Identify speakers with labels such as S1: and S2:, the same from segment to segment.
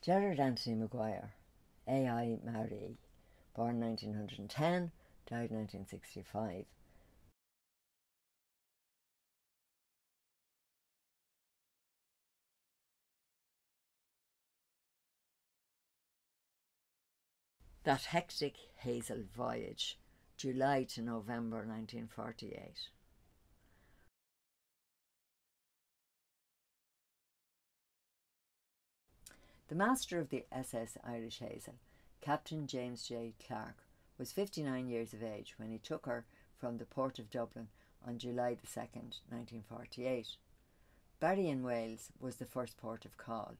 S1: Gerard Anthony McGuire, AI Marie, born 1910, died 1965. That hectic Hazel Voyage, July to November 1948. The master of the SS Irish Hazel, Captain James J. Clark, was 59 years of age when he took her from the port of Dublin on July the 2nd, 1948. Barry in Wales was the first port of call.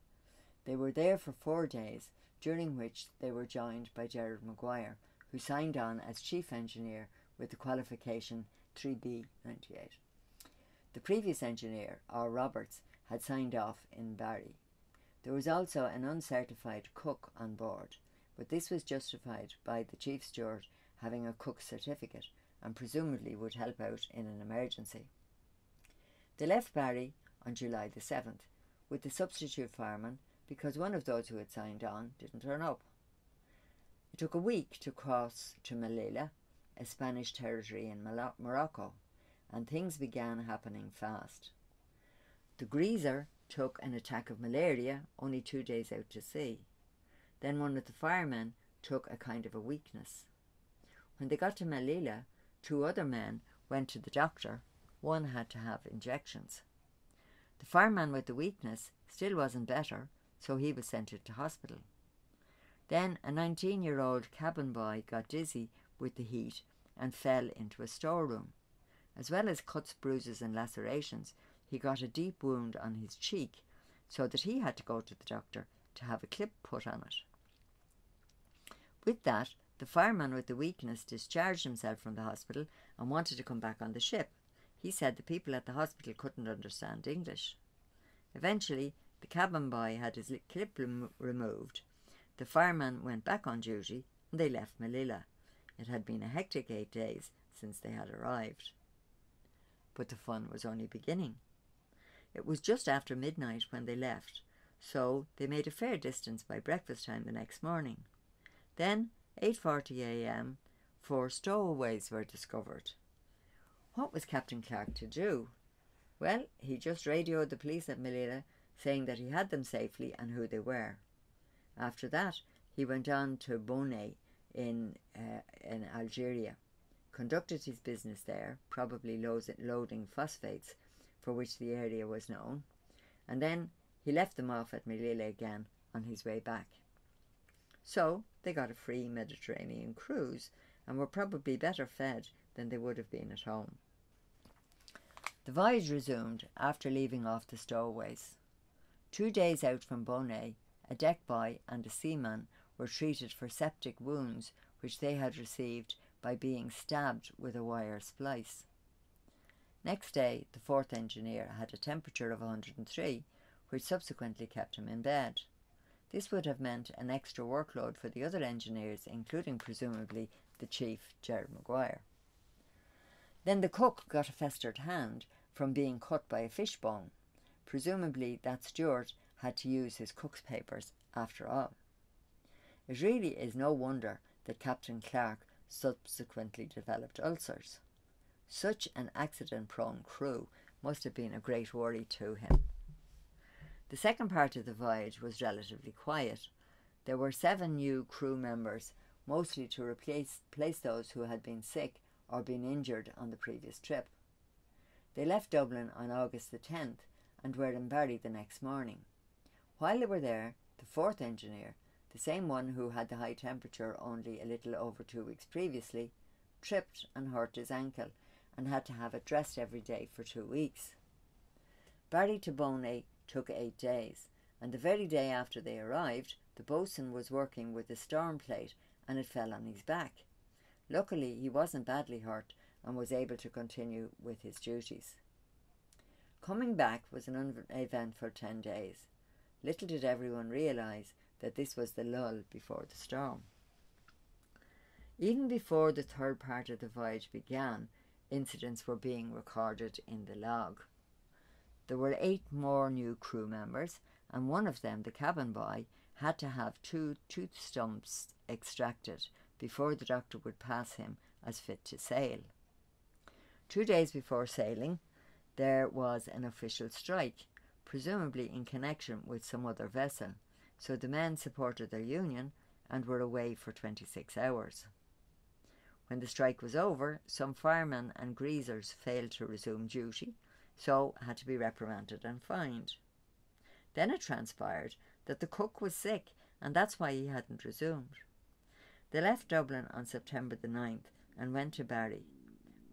S1: They were there for 4 days, during which they were joined by Gerard McGuire, who signed on as chief engineer with the qualification 3B98. The previous engineer, R. Roberts, had signed off in Barry. There was also an uncertified cook on board, but this was justified by the chief steward having a cook's certificate and presumably would help out in an emergency. They left Barry on July the 7th with the substitute fireman because one of those who had signed on didn't turn up. It took a week to cross to Melilla, a Spanish territory in Morocco, and things began happening fast. The greaser took an attack of malaria only 2 days out to sea. Then one of the firemen took a kind of a weakness. When they got to Melilla, 2 other men went to the doctor. One had to have injections. The fireman with the weakness still wasn't better, so he was sent into hospital. Then a 19-year-old cabin boy got dizzy with the heat and fell into a storeroom. As well as cuts, bruises and lacerations, he got a deep wound on his cheek, so that he had to go to the doctor to have a clip put on it. With that, the fireman with the weakness discharged himself from the hospital and wanted to come back on the ship. He said the people at the hospital couldn't understand English. Eventually, the cabin boy had his clip removed. The fireman went back on duty and they left Melilla. It had been a hectic 8 days since they had arrived. But the fun was only beginning. It was just after midnight when they left, so they made a fair distance by breakfast time the next morning. Then, 8:40 a.m, 4 stowaways were discovered. What was Captain Clark to do? Well, he just radioed the police at Melilla, saying that he had them safely and who they were. After that, he went on to Bonnet in Algeria, conducted his business there, probably loading phosphates, for which the area was known, and then he left them off at Melilla again on his way back. So they got a free Mediterranean cruise and were probably better fed than they would have been at home. The voyage resumed after leaving off the stowaways. 2 days out from Bonnet, a deck boy and a seaman were treated for septic wounds which they had received by being stabbed with a wire splice. Next day, the 4th engineer had a temperature of 103, which subsequently kept him in bed. This would have meant an extra workload for the other engineers, including presumably the chief, Gerard McGuire. Then the cook got a festered hand from being cut by a fishbone. Presumably that steward had to use his cook's papers after all. It really is no wonder that Captain Clark subsequently developed ulcers. Such an accident-prone crew must have been a great worry to him. The second part of the voyage was relatively quiet. There were 7 new crew members, mostly to replace those who had been sick or been injured on the previous trip. They left Dublin on August the 10th and were in Barry the next morning. While they were there, the 4th engineer, the same one who had the high temperature only a little over 2 weeks previously, tripped and hurt his ankle and had to have it dressed every day for 2 weeks. Barry to Bonnet took 8 days, and the very day after they arrived, the boatswain was working with a storm plate and it fell on his back. Luckily, he wasn't badly hurt and was able to continue with his duties. Coming back was an uneventful 10 days. Little did everyone realise that this was the lull before the storm. Even before the third part of the voyage began, incidents were being recorded in the log. There were 8 more new crew members, and one of them, the cabin boy, had to have 2 tooth stumps extracted before the doctor would pass him as fit to sail. 2 days before sailing, there was an official strike, presumably in connection with some other vessel, so the men supported their union and were away for 26 hours. When the strike was over, some firemen and greasers failed to resume duty, so had to be reprimanded and fined. Then it transpired that the cook was sick, and that's why he hadn't resumed. They left Dublin on September the 9th and went to Barry.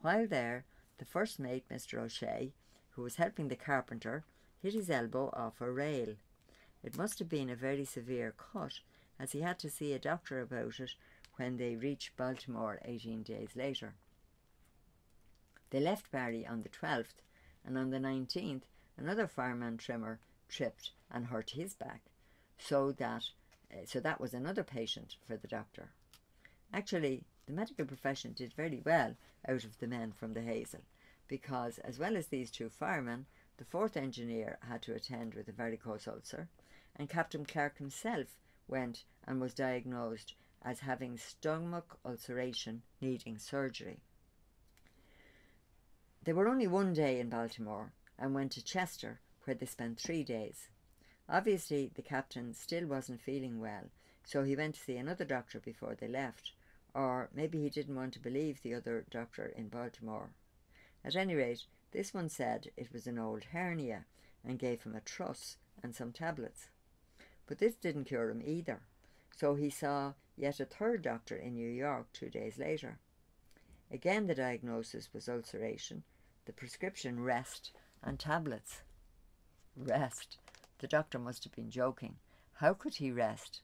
S1: While there, the first mate, Mr. O'Shea, who was helping the carpenter, hit his elbow off a rail. It must have been a very severe cut, as he had to see a doctor about it when they reached Baltimore 18 days later. They left Barry on the 12th, and on the 19th another fireman trimmer tripped and hurt his back, so that was another patient for the doctor. Actually, the medical profession did very well out of the men from the Hazel, because as well as these 2 firemen, the 4th engineer had to attend with a varicose ulcer, and Captain Clark himself went and was diagnosed as having stomach ulceration needing surgery. They were only 1 day in Baltimore and went to Chester, where they spent 3 days. Obviously, the captain still wasn't feeling well, so he went to see another doctor before they left, or maybe he didn't want to believe the other doctor in Baltimore. At any rate, this one said it was an old hernia and gave him a truss and some tablets. But this didn't cure him either, so he saw yet a 3rd doctor in New York 2 days later. Again, the diagnosis was ulceration, the prescription rest and tablets. Rest? The doctor must have been joking. How could he rest?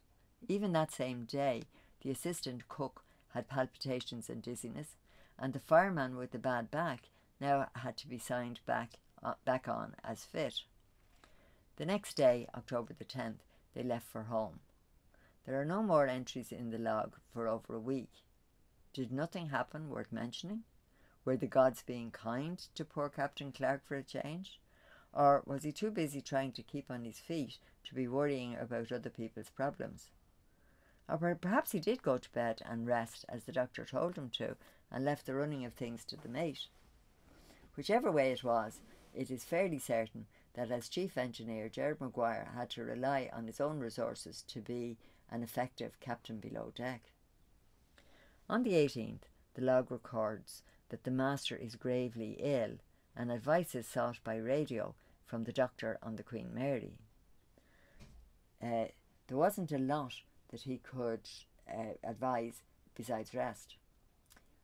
S1: Even that same day, the assistant cook had palpitations and dizziness, and the fireman with the bad back now had to be signed back on as fit. The next day, October the 10th, they left for home. There are no more entries in the log for over a week. Did nothing happen worth mentioning? Were the gods being kind to poor Captain Clark for a change? Or was he too busy trying to keep on his feet to be worrying about other people's problems? Or perhaps he did go to bed and rest as the doctor told him to, and left the running of things to the mate. Whichever way it was, it is fairly certain that as chief engineer, Gerard McGuire had to rely on his own resources to be an effective captain below deck. On the 18th, the log records that the master is gravely ill, and advice is sought by radio from the doctor on the Queen Mary. There wasn't a lot that he could advise besides rest.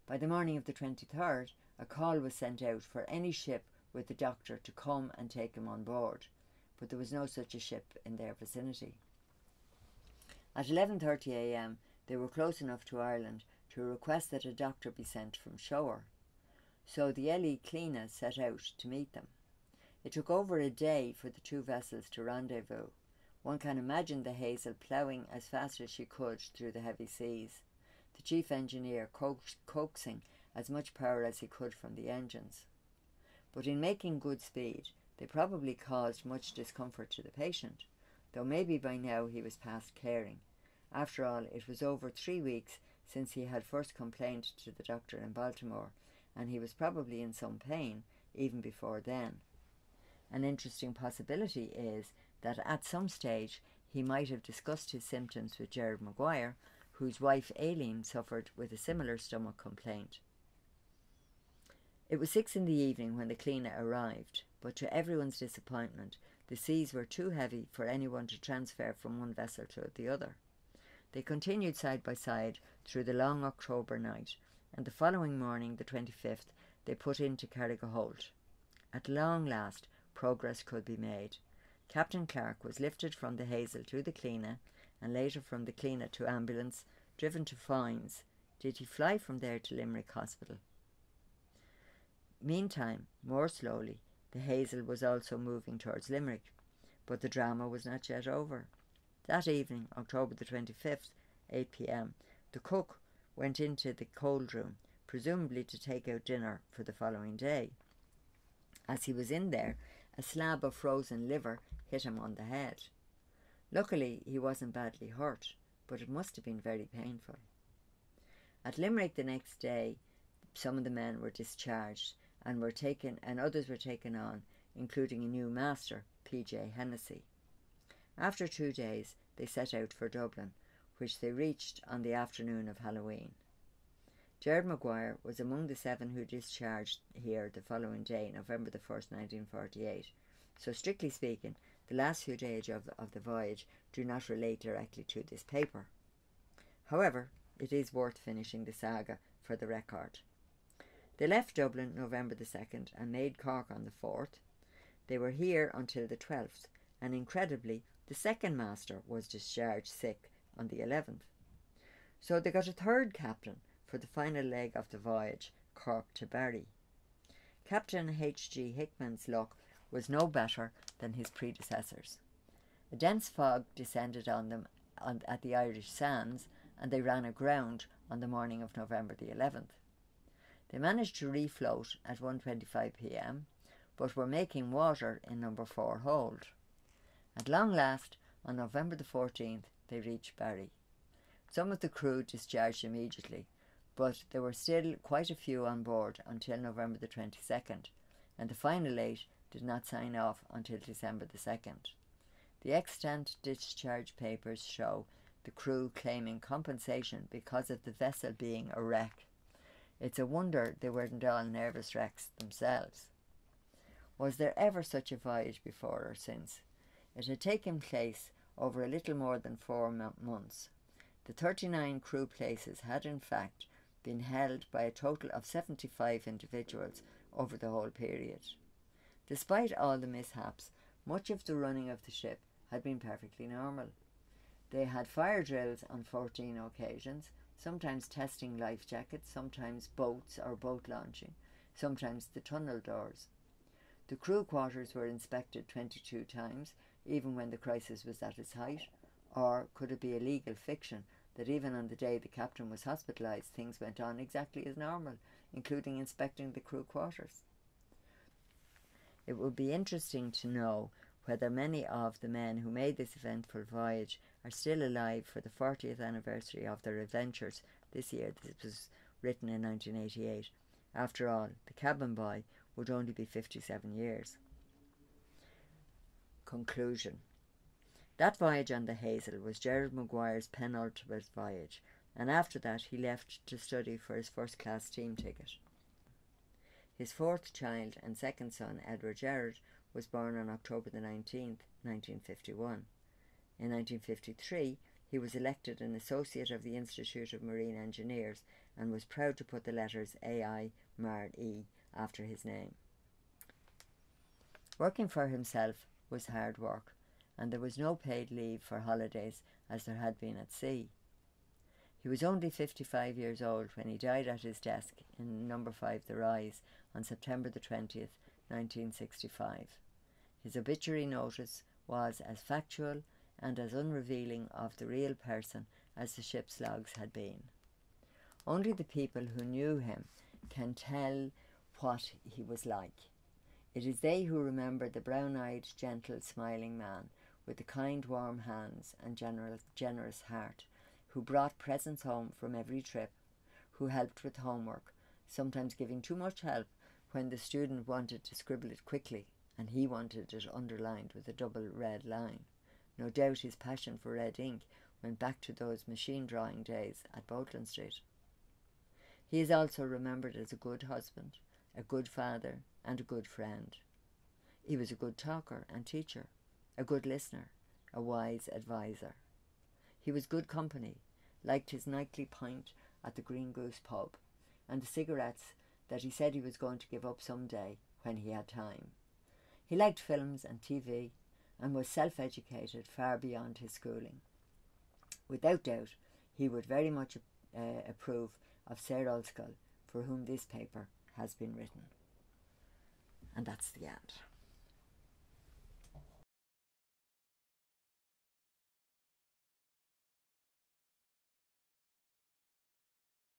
S1: By the morning of the 23rd, a call was sent out for any ship with the doctor to come and take him on board, but there was no such a ship in their vicinity. At 11:30 a.m, they were close enough to Ireland to request that a doctor be sent from shore, so the L.E. Clina set out to meet them. It took over a day for the 2 vessels to rendezvous. One can imagine the Hazel ploughing as fast as she could through the heavy seas, the chief engineer coaxing as much power as he could from the engines. But in making good speed, they probably caused much discomfort to the patient, though maybe by now he was past caring. After all, it was over 3 weeks since he had first complained to the doctor in Baltimore, and he was probably in some pain even before then. An interesting possibility is that at some stage he might have discussed his symptoms with Gerard McGuire, whose wife Aileen suffered with a similar stomach complaint. It was 6 in the evening when the Clina arrived, but to everyone's disappointment, the seas were too heavy for anyone to transfer from one vessel to the other. They continued side by side through the long October night, and the following morning, the 25th, they put into Carrigaholt. At long last, progress could be made. Captain Clark was lifted from the Hazel to the Clina, and later from the Clina to ambulance, driven to Foynes. Did he fly from there to Limerick Hospital? Meantime, more slowly, the Hazel was also moving towards Limerick, but the drama was not yet over. That evening, October the 25th, 8 p.m, the cook went into the cold room, presumably to take out dinner for the following day. As he was in there, a slab of frozen liver hit him on the head. Luckily, he wasn't badly hurt, but it must have been very painful. At Limerick the next day, some of the men were discharged and others were taken on, including a new master, P.J. Hennessy. After 2 days, they set out for Dublin, which they reached on the afternoon of Halloween. Gerard McGuire was among the 7 who discharged here the following day, November the 1st, 1948. So strictly speaking, the last few days of the voyage do not relate directly to this paper. However, it is worth finishing the saga for the record. They left Dublin November the 2nd and made Cork on the 4th. They were here until the 12th, and incredibly, the second master was discharged sick on the 11th. So they got a third captain for the final leg of the voyage, Cork to Barry. Captain H.G. Hickman's luck was no better than his predecessors. A dense fog descended on them at the Irish sands, and they ran aground on the morning of November the 11th. They managed to refloat at 1:25 p.m, but were making water in number 4 hold. At long last, on November the 14th, they reached Barry. Some of the crew discharged immediately, but there were still quite a few on board until November the 22nd, and the final 8 did not sign off until December the 2nd. The extant discharge papers show the crew claiming compensation because of the vessel being a wreck. It's a wonder they weren't all nervous wrecks themselves. Was there ever such a voyage before or since? It had taken place over a little more than 4 months. The 39 crew places had in fact been held by a total of 75 individuals over the whole period. Despite all the mishaps, much of the running of the ship had been perfectly normal. They had fire drills on 14 occasions, sometimes testing life jackets, sometimes boats or boat launching, sometimes the tunnel doors. The crew quarters were inspected 22 times, even when the crisis was at its height, or could it be a legal fiction that even on the day the captain was hospitalised, things went on exactly as normal, including inspecting the crew quarters? It would be interesting to know whether many of the men who made this eventful voyage are still alive for the 40th anniversary of their adventures this year. This was written in 1988. After all, the cabin boy would only be 57 years. Conclusion. That voyage on the Hazel was Gerard McGuire's penultimate voyage, and after that he left to study for his first-class steam ticket. His 4th child and second son, Edward Gerard, was born on October the 19th, 1951. In 1953, he was elected an Associate of the Institute of Marine Engineers and was proud to put the letters AI Mar E after his name. Working for himself was hard work, and there was no paid leave for holidays as there had been at sea. He was only 55 years old when he died at his desk in number 5 The Rise on September the 20th, 1965. His obituary notice was as factual and as unrevealing of the real person as the ship's logs had been. Only the people who knew him can tell what he was like. It is they who remember the brown-eyed, gentle, smiling man with the kind, warm hands and generous heart, who brought presents home from every trip, who helped with homework, sometimes giving too much help when the student wanted to scribble it quickly and he wanted it underlined with a double red line. No doubt his passion for red ink went back to those machine drawing days at Boatland Street. He is also remembered as a good husband, a good father, and a good friend. He was a good talker and teacher, a good listener, a wise adviser. He was good company, liked his nightly pint at the Green Goose pub, and the cigarettes that he said he was going to give up some day when he had time. He liked films and TV, and was self-educated far beyond his schooling. Without doubt, he would very much approve of Sir Ulskull, for whom this paper has been written. And that's the end.